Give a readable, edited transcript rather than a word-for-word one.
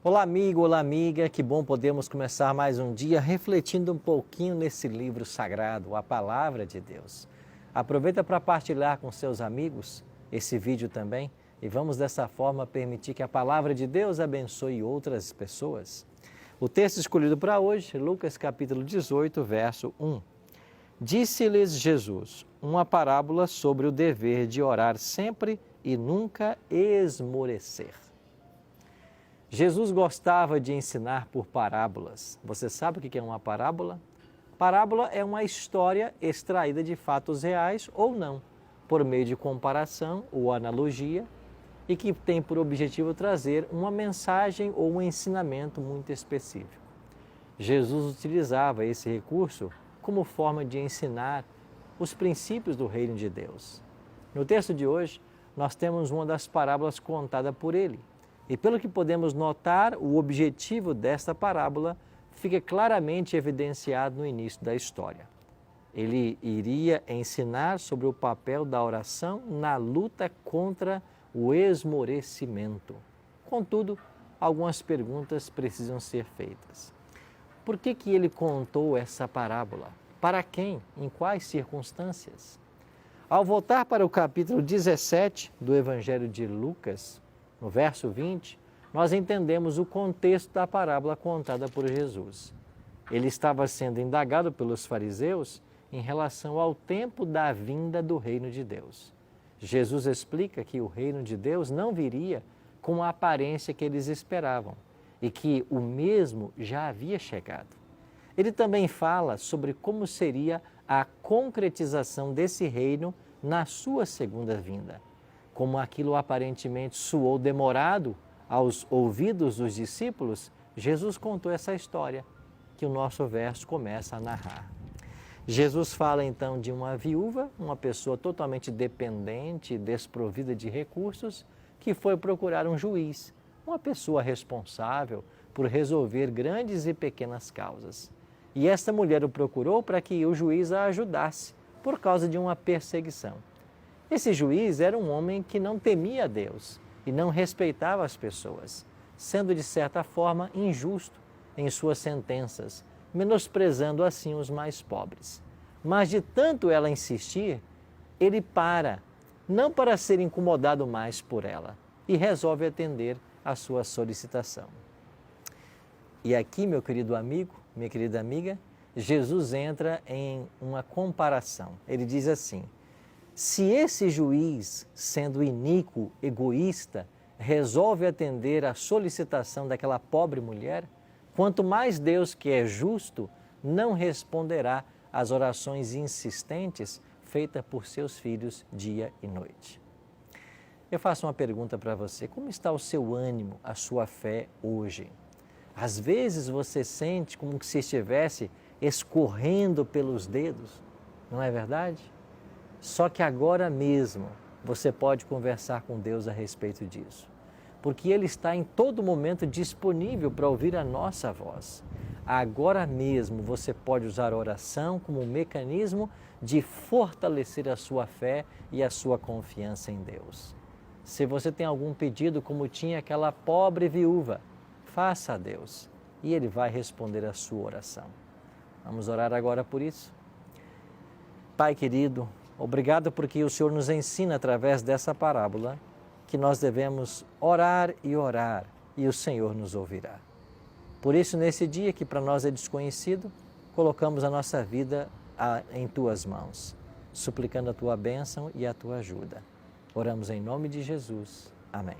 Olá, amigo, olá, amiga. Que bom podemos começar mais um dia refletindo um pouquinho nesse livro sagrado, a Palavra de Deus. Aproveita para partilhar com seus amigos esse vídeo também e vamos dessa forma permitir que a Palavra de Deus abençoe outras pessoas. O texto escolhido para hoje, Lucas capítulo 18, verso 1. Disse-lhes Jesus uma parábola sobre o dever de orar sempre e nunca esmorecer. Jesus gostava de ensinar por parábolas. Você sabe o que é uma parábola? Parábola é uma história extraída de fatos reais ou não, por meio de comparação ou analogia, e que tem por objetivo trazer uma mensagem ou um ensinamento muito específico. Jesus utilizava esse recurso como forma de ensinar os princípios do reino de Deus. No texto de hoje, nós temos uma das parábolas contada por ele. E pelo que podemos notar, o objetivo desta parábola fica claramente evidenciado no início da história. Ele iria ensinar sobre o papel da oração na luta contra o esmorecimento. Contudo, algumas perguntas precisam ser feitas. Por que ele contou essa parábola? Para quem? Em quais circunstâncias? Ao voltar para o capítulo 17 do Evangelho de Lucas, no verso 20, nós entendemos o contexto da parábola contada por Jesus. Ele estava sendo indagado pelos fariseus em relação ao tempo da vinda do reino de Deus. Jesus explica que o reino de Deus não viria com a aparência que eles esperavam e que o mesmo já havia chegado. Ele também fala sobre como seria a concretização desse reino na sua segunda vinda. Como aquilo aparentemente soou demorado aos ouvidos dos discípulos, Jesus contou essa história que o nosso verso começa a narrar. Jesus fala então de uma viúva, uma pessoa totalmente dependente e desprovida de recursos, que foi procurar um juiz, uma pessoa responsável por resolver grandes e pequenas causas. E esta mulher o procurou para que o juiz a ajudasse por causa de uma perseguição. Esse juiz era um homem que não temia a Deus e não respeitava as pessoas, sendo de certa forma injusto em suas sentenças, menosprezando assim os mais pobres. Mas de tanto ela insistir, ele para, não para ser incomodado mais por ela, e resolve atender a sua solicitação. E aqui, meu querido amigo, minha querida amiga, Jesus entra em uma comparação. Ele diz assim: se esse juiz, sendo iníquo, egoísta, resolve atender à solicitação daquela pobre mulher, quanto mais Deus, que é justo, não responderá às orações insistentes feitas por seus filhos dia e noite. Eu faço uma pergunta para você: como está o seu ânimo, a sua fé hoje? Às vezes você sente como se estivesse escorrendo pelos dedos, não é verdade? Só que agora mesmo você pode conversar com Deus a respeito disso, porque Ele está em todo momento disponível para ouvir a nossa voz. Agora mesmo você pode usar a oração como um mecanismo de fortalecer a sua fé e a sua confiança em Deus. Se você tem algum pedido, como tinha aquela pobre viúva, faça a Deus e Ele vai responder a sua oração. Vamos orar agora por isso? Pai querido, obrigado porque o Senhor nos ensina através dessa parábola que nós devemos orar e o Senhor nos ouvirá. Por isso, nesse dia que para nós é desconhecido, colocamos a nossa vida em Tuas mãos, suplicando a Tua bênção e a Tua ajuda. Oramos em nome de Jesus. Amém.